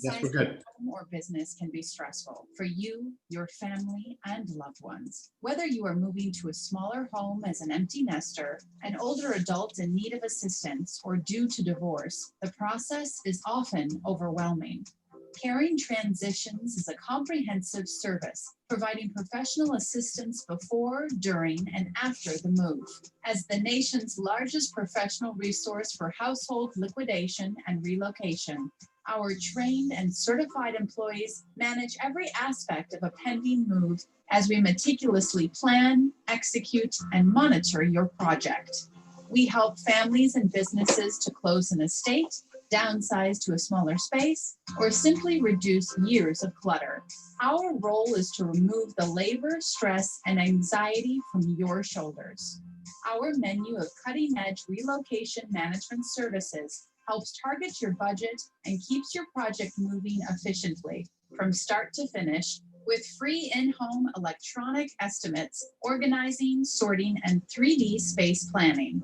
Yes, we're Downsizing good. home or business can be stressful for you, your family, and loved ones. Whether you are moving to a smaller home as an empty nester, an older adult in need of assistance, or due to divorce, the process is often overwhelming. Caring Transitions is a comprehensive service providing professional assistance before, during, and after the move. As the nation's largest professional resource for household liquidation and relocation, our trained and certified employees manage every aspect of a pending move as we meticulously plan, execute, and monitor your project. We help families and businesses to close an estate, downsize to a smaller space, or simply reduce years of clutter. Our role is to remove the labor, stress, and anxiety from your shoulders. Our menu of cutting-edge relocation management services helps target your budget and keeps your project moving efficiently from start to finish with free in-home electronic estimates, organizing, sorting, and 3D space planning.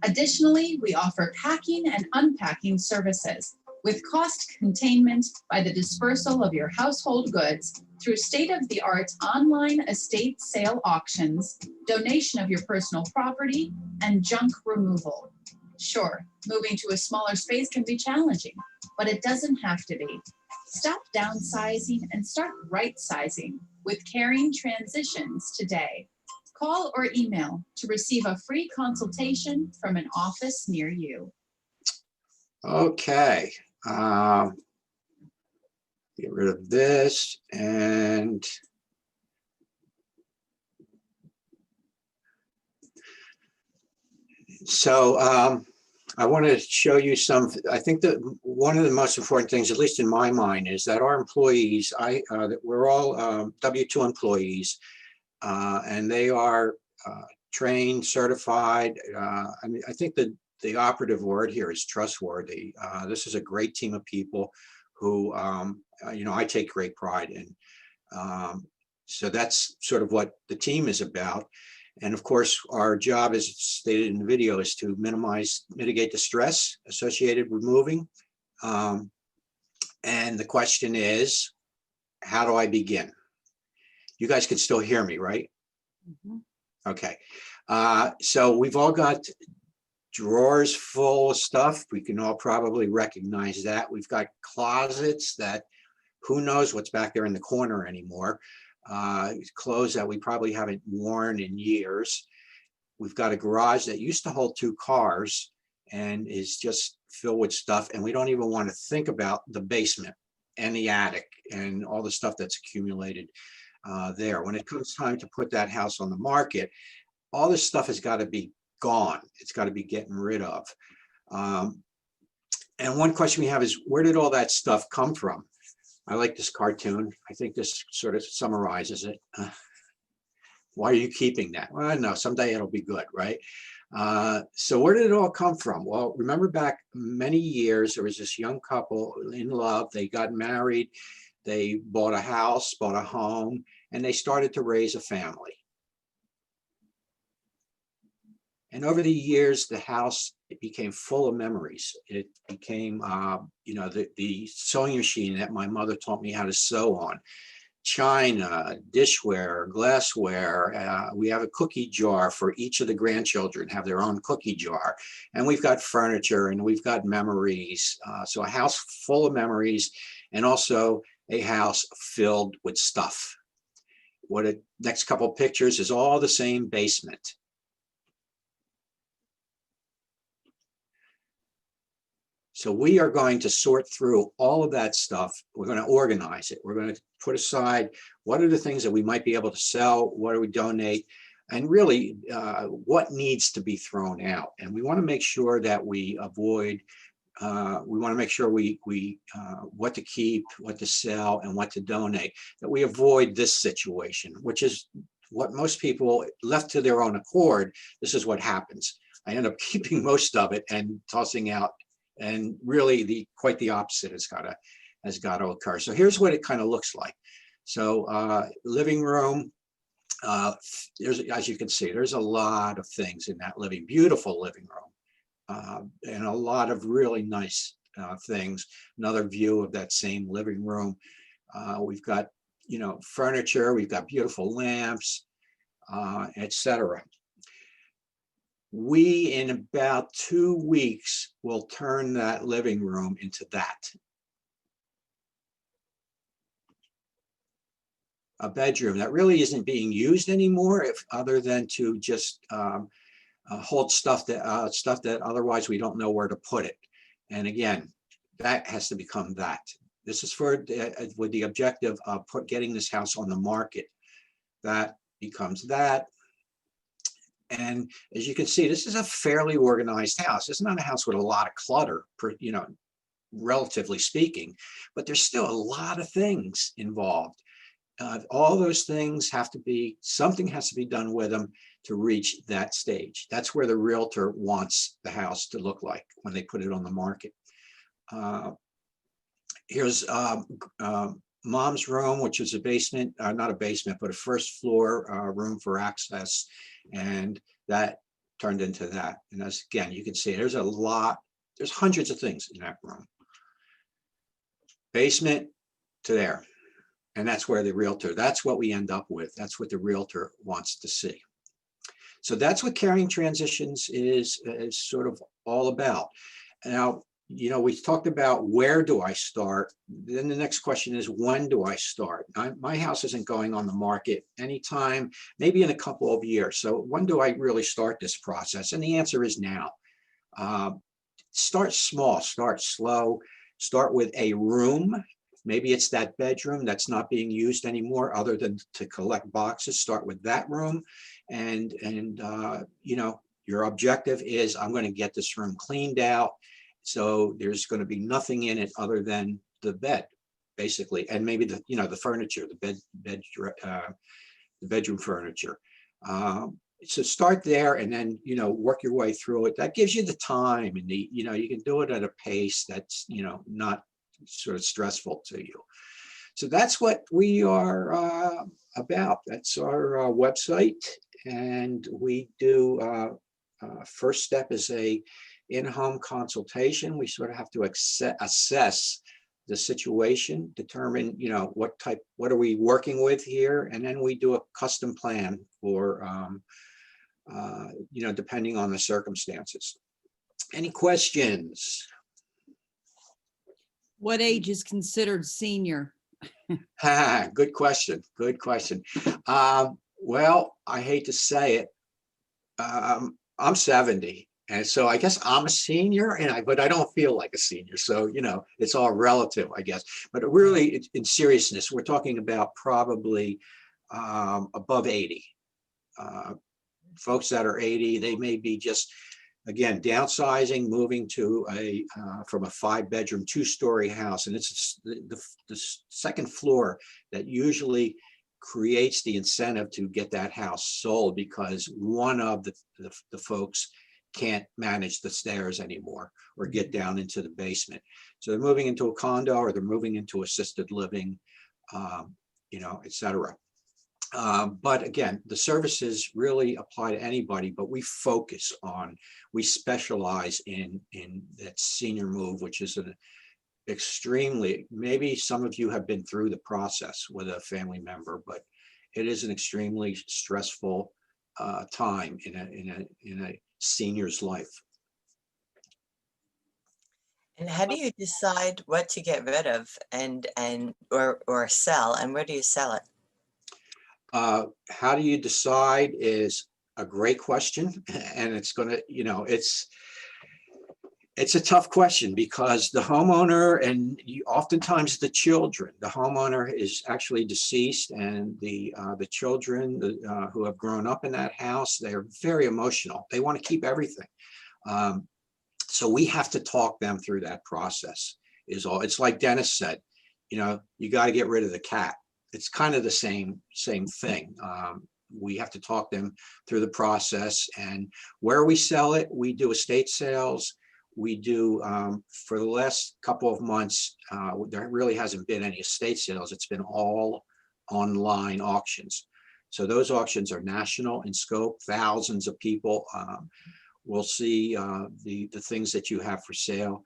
Additionally, we offer packing and unpacking services with cost containment by the dispersal of your household goods through state-of-the-art online estate sale auctions, donation of your personal property, and junk removal. Sure, moving to a smaller space can be challenging, but it doesn't have to be. Stop downsizing and start right-sizing with Caring Transitions today. Call or email to receive a free consultation from an office near you. Okay. Get rid of this and so I want to show you some. I think that one of the most important things, at least in my mind, is that our employees, that we're all W-2 employees, and they are trained, certified. I mean, I think that the operative word here is trustworthy. This is a great team of people who, you know, I take great pride in. So that's sort of what the team is about. And of course, our job, as stated in the video, is to mitigate the stress associated with moving. And the question is, how do I begin? You guys can still hear me, right? Mm-hmm. Okay. So we've all got drawers full of stuff. We can all probably recognize that. We've got closets that who knows what's back there in the corner anymore. Clothes that we probably haven't worn in years. We've got a garage that used to hold 2 cars and is just filled with stuff. And we don't even want to think about the basement and the attic and all the stuff that's accumulated there. When it comes time to put that house on the market, all this stuff has got to be gone. It's got to be getting rid of. And one question we have is, where did all that stuff come from? I like this cartoon. I think this sort of summarizes it. Why are you keeping that? Well, I don't know, someday it'll be good, right? So where did it all come from? Well, remember back many years, there was this young couple in love. They got married, they bought a house, bought a home, and they started to raise a family. And over the years, the house, it became full of memories. It became, you know, the sewing machine that my mother taught me how to sew on, china, dishware, glassware. We have a cookie jar for each of the grandchildren, have their own cookie jar. And we've got furniture and we've got memories. So a house full of memories and also a house filled with stuff. What the next couple of pictures is all the same basement. So we are going to sort through all of that stuff. We're going to organize it. We're going to put aside what are the things that we might be able to sell, what do we donate, and really what needs to be thrown out. And we want to make sure that we avoid, we want to make sure we what to keep, what to sell, and what to donate, that we avoid this situation, which is what most people, left to their own accord, this is what happens. I end up keeping most of it and tossing out. And really, quite the opposite has got to occur. So here's what it kind of looks like. So living room. There's, as you can see, there's a lot of things in that beautiful living room, and a lot of really nice things. Another view of that same living room. We've got, furniture, we've got beautiful lamps, etc. We, in about 2 weeks, will turn that living room into that. A bedroom that really isn't being used anymore, if other than to just hold stuff that otherwise we don't know where to put it. And again, that has to become that. This is for with the objective of getting this house on the market. That becomes that. And as you can see, this is a fairly organized house. It's not a house with a lot of clutter, relatively speaking, but there's still a lot of things involved. All those things something has to be done with them to reach that stage. That's where the realtor wants the house to look like when they put it on the market. Here's mom's room, which is a basement, not a basement, but a first floor room for access. And that turned into that. And as again, you can see there's hundreds of things in that room. Basement to there. And that's where that's what we end up with. That's what the realtor wants to see. So that's what carrying transitions is sort of all about. Now, we talked about where do I start? Then the next question is, when do I start? My house isn't going on the market anytime, maybe in a couple of years. So when do I really start this process? And the answer is now. Start small, start slow, start with a room. Maybe it's that bedroom that's not being used anymore other than to collect boxes. Start with that room. And your objective is, I'm going to get this room cleaned out. So there's going to be nothing in it other than the bed, basically, and maybe the furniture, the bedroom furniture. So start there, and then work your way through it. That gives you the time, and you can do it at a pace that's not sort of stressful to you. So that's what we are about. That's our website, and we do. First step is a in-home consultation. We sort of have to assess the situation, determine what are we working with here, and then we do a custom plan for depending on the circumstances. Any questions? What age is considered senior? Good question. Good question. Well, I hate to say it. I'm 70. And so I guess I'm a senior, but I don't feel like a senior. So, it's all relative, I guess. But really, in seriousness, we're talking about probably above 80. Folks that are 80, they may be just, again, downsizing, moving to from a 5-bedroom, 2-story house. And it's the second floor that usually creates the incentive to get that house sold, because one of the folks can't manage the stairs anymore or get down into the basement. So they're moving into a condo, or they're moving into assisted living, etc. But again, the services really apply to anybody, but we specialize in that senior move, which is an extremely, maybe some of you have been through the process with a family member, but it is an extremely stressful time in a senior's life. And how do you decide what to get rid of or sell, and where do you sell it? How do you decide is a great question, and it's going to, it's a tough question, because the homeowner and oftentimes the children, the homeowner is actually deceased, and the children who have grown up in that house, they're very emotional. They want to keep everything. So we have to talk them through that process is all. It's like Dennis said, you got to get rid of the cat. It's kind of the same thing. We have to talk them through the process, and where we sell it, we do estate sales. We do, for the last couple of months, there really hasn't been any estate sales. It's been all online auctions. So those auctions are national in scope. Thousands of people will see the things that you have for sale.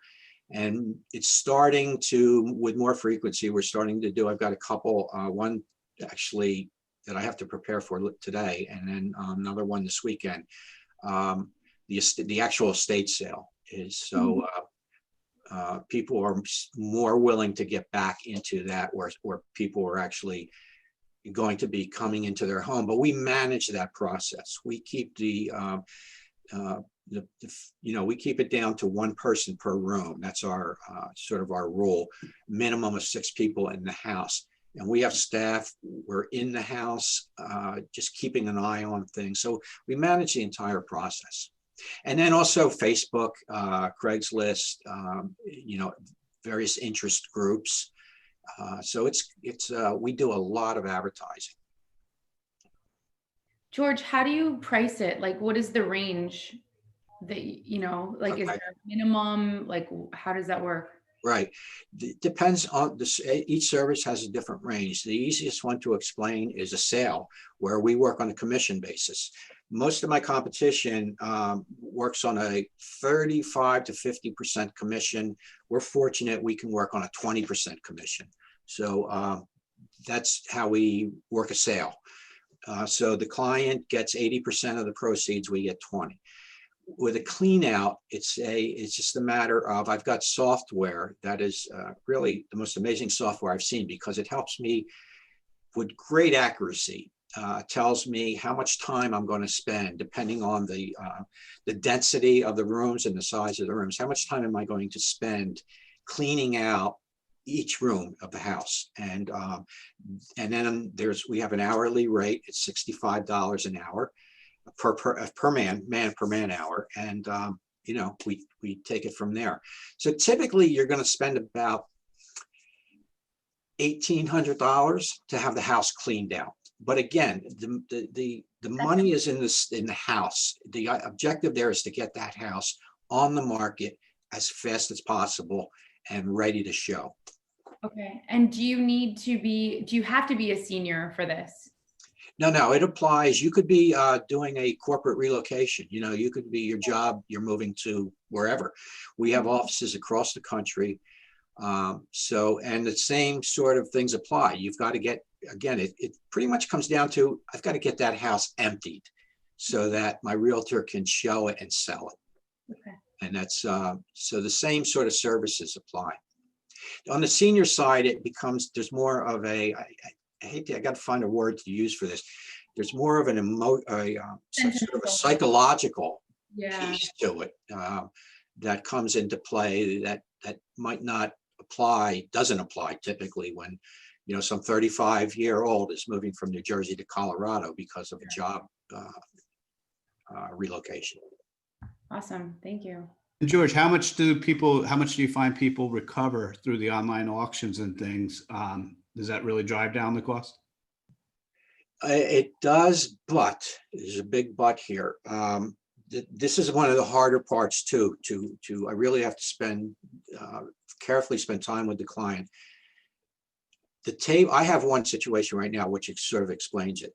And it's starting to, with more frequency, we're starting to do, I've got a couple, one actually that I have to prepare for today, and then another one this weekend. The actual estate sale is so, people are more willing to get back into that, where people are actually going to be coming into their home, but we manage that process. We keep we keep it down to one person per room. That's our sort of our rule, minimum of 6 people in the house. And we have staff, we're in the house, just keeping an eye on things. So we manage the entire process. And then also Facebook, Craigslist, various interest groups. So we do a lot of advertising. George, how do you price it? Like, what is the range that, like, is Okay. there a minimum? Like, how does that work? Right. Depends on this. Each service has a different range. The easiest one to explain is a sale, where we work on a commission basis. Most of my competition works on a 35 to 50% commission. We're fortunate we can work on a 20% commission. So that's how we work a sale. So the client gets 80% of the proceeds, we get 20. With a clean out, it's just a matter of, I've got software that is really the most amazing software I've seen, because it helps me with great accuracy. Tells me how much time I'm going to spend, depending on the density of the rooms and the size of the rooms. How much time am I going to spend cleaning out each room of the house? And then we have an hourly rate. It's $65 an hour per man hour, and we take it from there. So typically you're going to spend about $1,800 to have the house cleaned out. But again, the money is in the house. The objective there is to get that house on the market as fast as possible and ready to show. Okay. And do you have to be a senior for this? No, it applies. You could be doing a corporate relocation. You could be your job, you're moving to wherever. We have offices across the country. And the same sort of things apply. You've got to get, again, it pretty much comes down to, I've got to get that house emptied so that my realtor can show it and sell it. Okay. And that's, so the same sort of services apply. On the senior side, it becomes, there's more of I got to find a word to use for this. There's more of some sort of a psychological piece to it that comes into play that might not doesn't apply typically when, some 35-year-old is moving from New Jersey to Colorado because of a job relocation. Awesome. Thank you. And George, how much do you find people recover through the online auctions and things? Does that really drive down the cost? It does, but there's a big but here. This is one of the harder parts too. I really have to carefully spend time with the client. I have one situation right now which sort of explains it.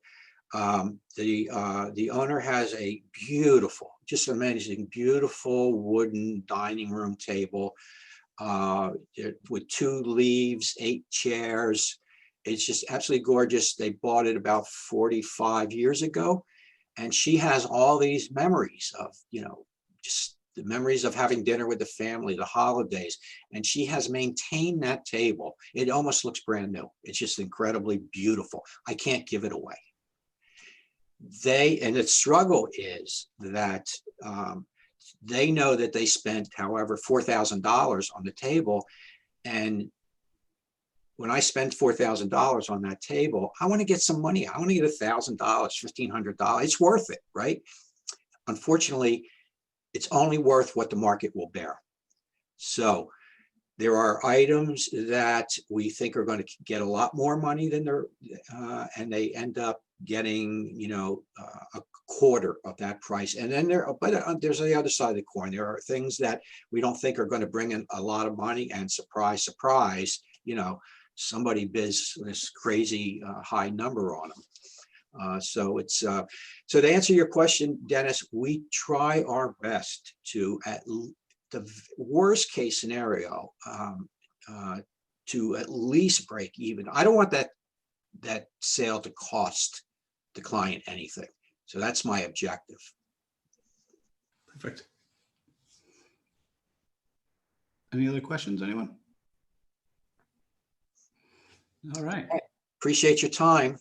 The owner has a beautiful, just amazing, beautiful wooden dining room table with 2 leaves, 8 chairs. It's just absolutely gorgeous. They bought it about 45 years ago. And she has all these memories of, just the memories of having dinner with the family, the holidays. And she has maintained that table. It almost looks brand new. It's just incredibly beautiful. I can't give it away. And the struggle is that they know that they spent, however, $4,000 on the table. And when I spend $4,000 on that table, I want to get some money. I want to get $1,000, $1,500. It's worth it, right? Unfortunately, it's only worth what the market will bear. So there are items that we think are going to get a lot more money than and they end up getting, a quarter of that price. And then there's the other side of the coin. There are things that we don't think are going to bring in a lot of money, and surprise, surprise, somebody bids this crazy high number on them. So to answer your question, Dennis, we try our best to worst case scenario, to at least break even. I don't want that sale to cost the client anything. So that's my objective. Perfect. Any other questions, anyone? All right. Appreciate your time.